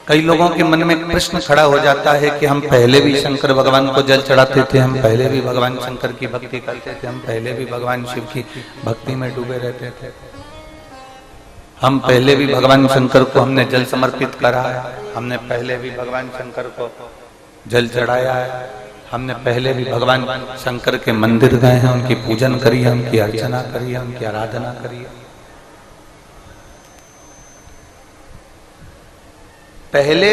कई लोगों के मन में प्रश्न खड़ा हो जाता है कि हम पहले भी शंकर भगवान को जल चढ़ाते थे, हम पहले भी भगवान शंकर की भक्ति करते थे, हम पहले भी भगवान शिव की भक्ति में डूबे रहते थे, हम पहले भी भगवान शंकर को हमने जल समर्पित करा है, हमने पहले भी भगवान शंकर को जल चढ़ाया है, हमने पहले भी भगवान शंकर के मंदिर गए हैं, उनकी पूजन करी है, उनकी अर्चना करी है, उनकी आराधना करी है। पहले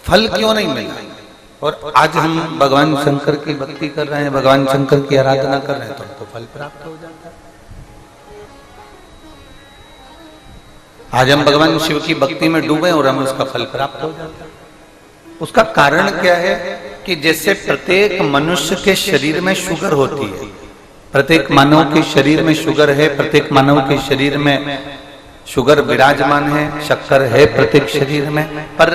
फल क्यों नहीं मिला और आज हम भगवान शंकर की भक्ति कर रहे हैं, भगवान शंकर की आराधना कर रहे हैं, तो फल प्राप्त हो जाता है। आज हम भगवान शिव की भक्ति में डूबे और हमें उसका फल प्राप्त हो जाता है। उसका कारण क्या है कि जैसे प्रत्येक मनुष्य के शरीर में शुगर होती है, प्रत्येक मानव के शरीर में शुगर है, प्रत्येक मानव के शरीर में शुगर विराजमान है, शक्कर है प्रत्येक शरीर में, पर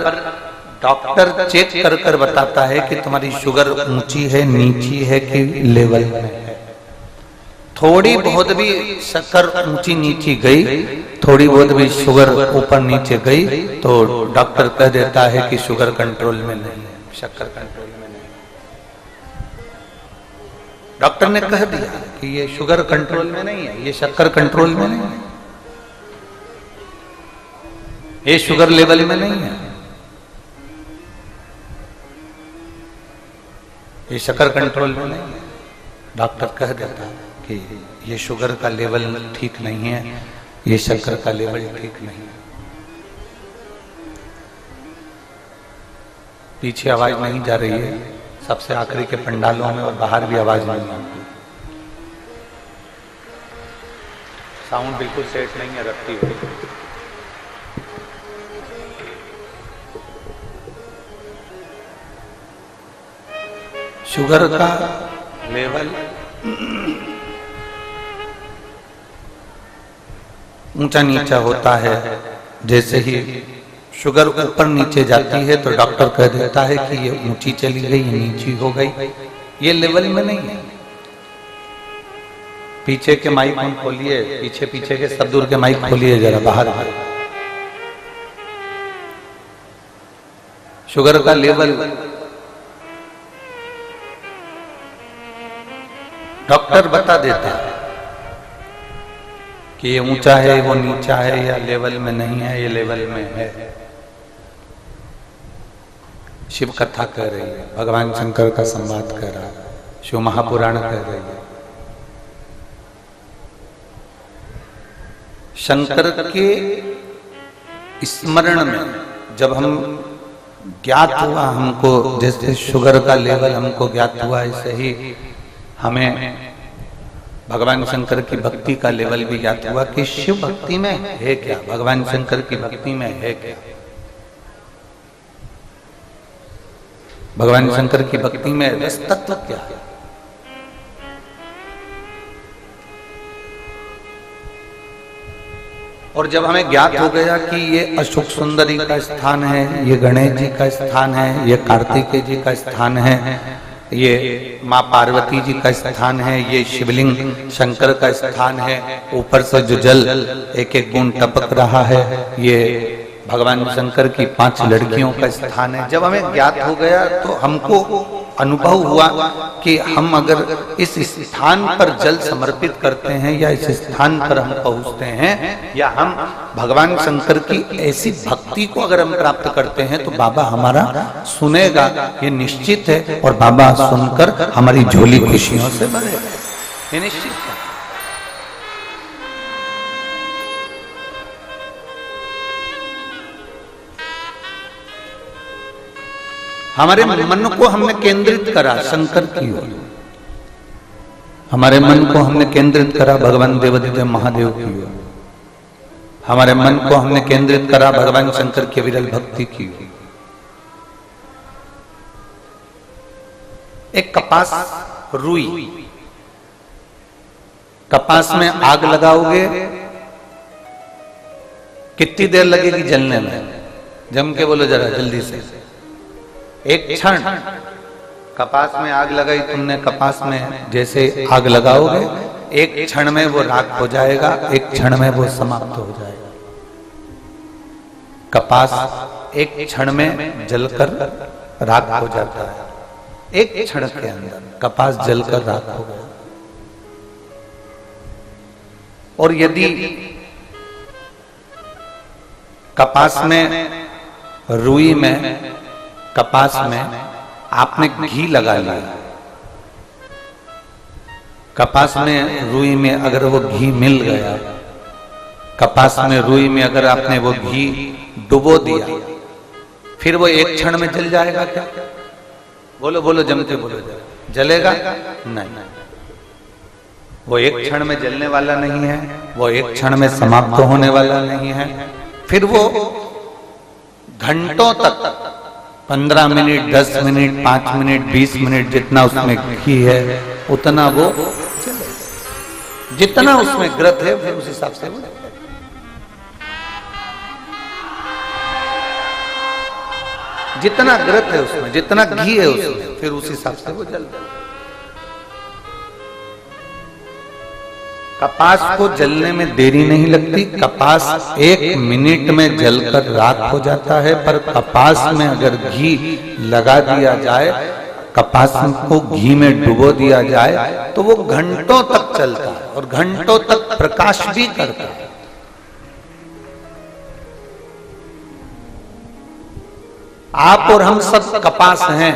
डॉक्टर चेक कर कर बताता है कि तुम्हारी शुगर ऊंची है, नीची है कि लेवल में है। थोड़ी बहुत भी शक्कर ऊंची नीची गई, थोड़ी बहुत भी शुगर ऊपर नीचे गई तो डॉक्टर कह देता है कि शुगर कंट्रोल में नहीं है, शक्कर कंट्रोल में नहीं। डॉक्टर ने कह दिया कि ये शुगर कंट्रोल में नहीं है, ये शक्कर कंट्रोल में नहीं है, ये शुगर लेवल में नहीं है, ये शक्कर कंट्रोल में नहीं है। डॉक्टर कह देता है कि ये शुगर का लेवल ठीक नहीं है, ये शक्कर का लेवल ठीक नहीं है। पीछे आवाज नहीं जा रही है, सबसे आखिरी के पंडालों में और बाहर भी आवाज नहीं आती, साउंड बिल्कुल सेट नहीं है रखती हुई। शुगर का लेवल ऊंचा नीचा होता है, जैसे ही शुगर ऊपर नीचे जाती है तो डॉक्टर कह देता है कि ये ऊंची चली गई, ये नीची हो गई, ये लेवल में नहीं है। पीछे के माइक खोलिए, पीछे पीछे के सब दूर के माइक खोलिए जरा बाहर। शुगर का लेवल डॉक्टर बता देते हैं कि ये ऊंचा है, वो नीचा है, या लेवल में नहीं है, ये लेवल में है। शिव कथा कह रही है, भगवान शंकर का संवाद कह रहा है, शिव महापुराण कह रही है। शंकर के स्मरण में जब हम ज्ञात हुआ, हमको जैसे शुगर का लेवल हमको ज्ञात हुआ, ऐसे ही हमें भगवान शंकर की भक्ति का लेवल भी ज्ञात हुआ कि शिव भक्ति में है क्या, भगवान शंकर की भक्ति में है क्या, भगवान शंकर की भक्ति में रस तत्व क्या है। और जब हमें ज्ञात हो गया कि ये अशोक सुंदरी का स्थान है, ये गणेश जी का स्थान है, ये कार्तिकेय जी का स्थान है, ये माँ पार्वती जी का स्थान है, ये शिवलिंग शंकर का स्थान है, ऊपर से जो जल एक एक बूंद टपक रहा है, ये भगवान शंकर की 5 लड़कियों का स्थान है। जब हमें ज्ञात हो गया तो हमको अनुभव हुआ कि हम अगर इस स्थान पर जल समर्पित करते हैं या इस स्थान पर हम पहुंचते हैं या हम भगवान शंकर की ऐसी भक्ति को अगर हम प्राप्त करते हैं तो बाबा हमारा सुनेगा, ये निश्चित है। और बाबा सुनकर हमारी झोली खुशियों से भरेगा, ये निश्चित है। हमारे मन को हमने केंद्रित करा शंकर की ओर, हमारे मन को हमने केंद्रित करा भगवान देवादिदेव महादेव की ओर, हमारे मन को हमने केंद्रित करा भगवान शंकर की विरल भक्ति की ओर। एक कपास रुई, कपास में आग लगाओगे कितनी देर लगेगी जलने में? जम के बोलो जरा जल्दी से। एक क्षण कपास में आग लगाई तुमने, कपास में जैसे आग लगाओगे एक क्षण में वो राख हो जाएगा, एक क्षण में वो समाप्त हो जाएगा। कपास एक क्षण में जलकर राख हो जाता है। एक क्षण के अंदर कपास जलकर राख हो गया। और यदि कपास में, रुई में, कपास में आपने घी लगा लिया, कपास में रुई में अगर वो घी मिल गया, कपास में रुई में अगर आपने वो घी डुबो दिया, फिर वो एक क्षण में जल जाएगा क्या? बोलो बोलो, जमते बोलो, जलेगा नहीं। वो एक क्षण में जलने वाला नहीं है, वो एक क्षण में समाप्त होने वाला नहीं है। फिर वो घंटों तक, 15 मिनट, 10 मिनट, 5 मिनट, 20 मिनट, जितना उसमें घी है उतना वो, जितना उसमें ग्रत है फिर उस हिसाब से वो, जितना ग्रत है उसमें, जितना घी है उसमें, फिर उस हिसाब से वो जल जाए। कपास को जलने में देरी नहीं लगती। कपास 1 मिनट में जलकर राख हो जाता है। पर कपास में अगर घी लगा दिया जाए, कपास को घी में डुबो दिया जाए तो वो घंटों तक चलता है और घंटों तक प्रकाश भी करता है। आप और हम सब कपास हैं।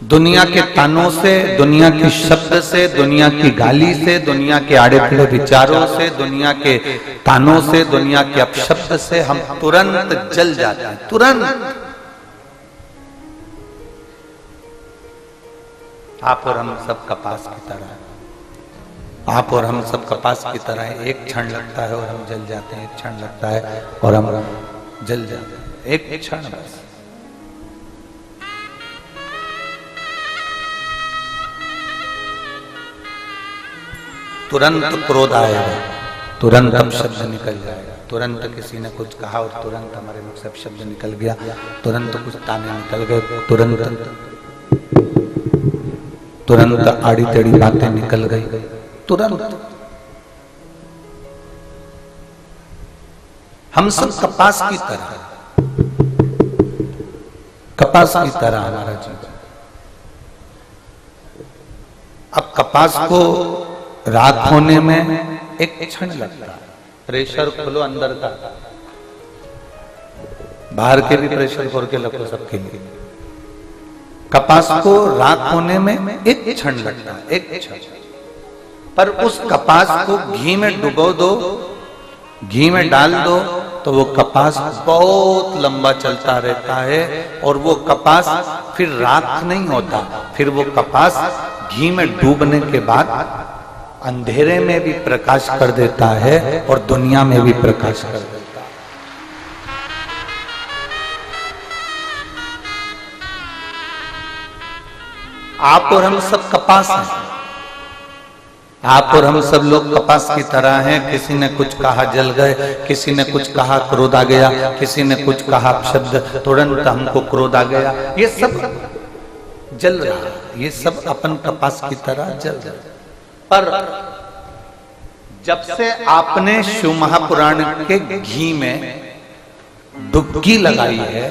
दुनिया के तानों से, दुनिया के शब्द से, दुनिया की गाली से, दुनिया के आड़े टेढ़े विचारों से, दुनिया के तानों से, दुनिया के अपशब्द से हम तुरंत जल जाते हैं, तुरंत। आप और हम सब कपास की तरह, आप और हम सब कपास की तरह। एक क्षण लगता है और हम जल जाते हैं, एक क्षण लगता है और हम जल जाते हैं, एक क्षण बस। तुरंत क्रोध आएगा, तुरंत अपशब्द निकल जाएगा, तुरंत किसी ने कुछ कहा और तुरंत हमारे मुख से अपशब्द निकल गया, तुरंत कुछ ताने निकल गए, तुरंत आड़ी टेढ़ी बातें निकल गई, तुरंत। हम सब कपास की तरह, कपास की तरह हमारा जीवन। अब कपास को राख होने में एक क्षण लगता है। प्रेशर खोलो अंदर का, बाहर के भी प्रेशर खोल के रखो सबके लिए। कपास को राख होने में एक क्षण लगता है, एक क्षण। पर उस कपास को घी में डुबो दो, घी में डाल दो तो वो कपास बहुत लंबा चलता रहता है और वो कपास फिर राख नहीं होता, फिर वो कपास घी में डूबने के बाद अंधेरे में भी प्रकाश कर देता है और दुनिया में भी प्रकाश कर देता है। आप और हम सब कपास हैं। आप और हम सब लोग कपास की तरह हैं। किसी ने कुछ कहा जल गए, किसी ने कुछ कहा क्रोध आ गया, किसी ने कुछ कहा शब्द तुरंत हमको क्रोध आ गया। ये सब जल रहा है, ये सब अपन कपास की तरह जल रहा है। पर जब से आपने शिव महापुराण के घी में डुबकी लगाई है,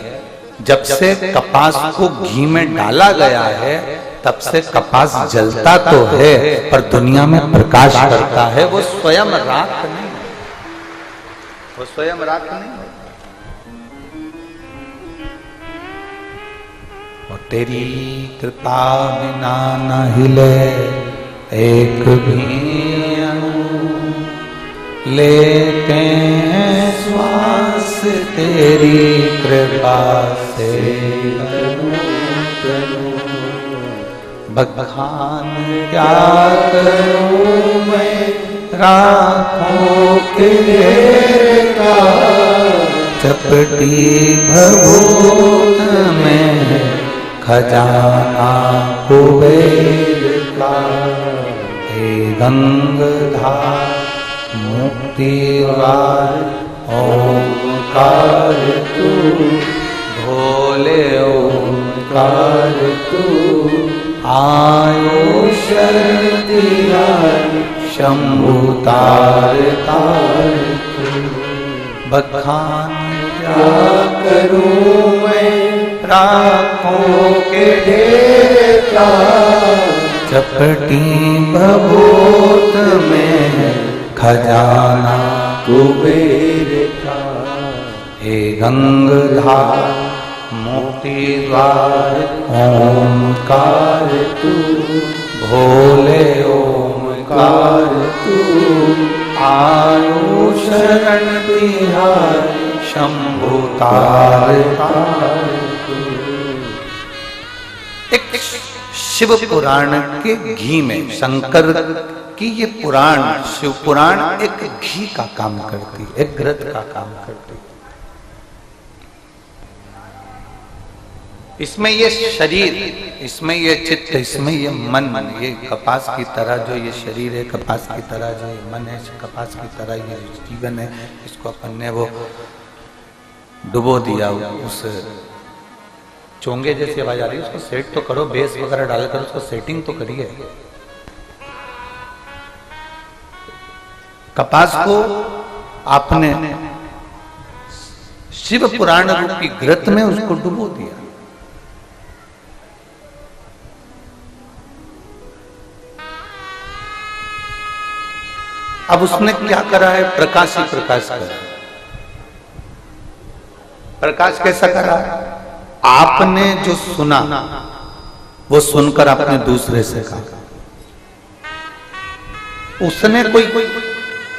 जब से कपास को घी में डाला गया है, तब से कपास जलता तो है पर दुनिया में प्रकाश करता है। वो स्वयं राख नहीं, वो स्वयं राख नहीं। और तेरी कृपा बिना न हिले एक भी अणु, लेते हैं श्वास तेरी कृपा से। बखान क्या करूं मैं राखों के का, चपटी भभूत में खजाना कुबेर का। हे गंगाधर मुक्तिवार ओंकार तू, भोले ओंकार तू। आयो शरण दिया शंभु तार तार तू, बखान क्या करूं मैं राखों के ढेर का, चपटी भभूत में खजाना कुबेर का। हे गंगाधार मुक्ति द्वार ओमकार तू भोले ओमकार तू, आयु शरण तिहारी शंभु तार एक शिव पुराण के घी में शंकर की ये पुराण शिव पुराण एक घी का काम करती, एक घृत का काम करती। इसमें ये शरीर, इसमें ये चित्त, इसमें ये मन, ये कपास की तरह जो ये शरीर है, कपास की तरह जो ये मन है, कपास की तरह ये जीवन है, इसको अपन ने वो डुबो दिया उस चोंगे जैसी आवाज आ रही है, उसको सेट तो करो, बेस वगैरह डालकर उसको सेटिंग तो करिए। कपास को आपने शिव पुराण रूपी घृत में उसको डुबो दिया। अब उसने क्या करा है? प्रकाश ही प्रकाश करा। प्रकाश कैसा करा? आपने जो सुना वो सुनकर आपने दूसरे से कहा। उसने कोई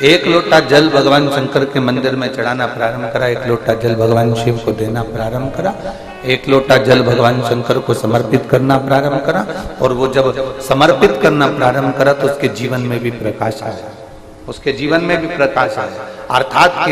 एक लोटा जल भगवान शंकर के मंदिर में चढ़ाना प्रारंभ करा, एक लोटा जल भगवान शिव को देना प्रारंभ करा, एक लोटा जल भगवान शंकर को समर्पित करना प्रारंभ करा, और वो जब समर्पित करना प्रारंभ करा तो उसके जीवन में भी प्रकाश आया, उसके जीवन में भी प्रकाश आया। अर्थात केवल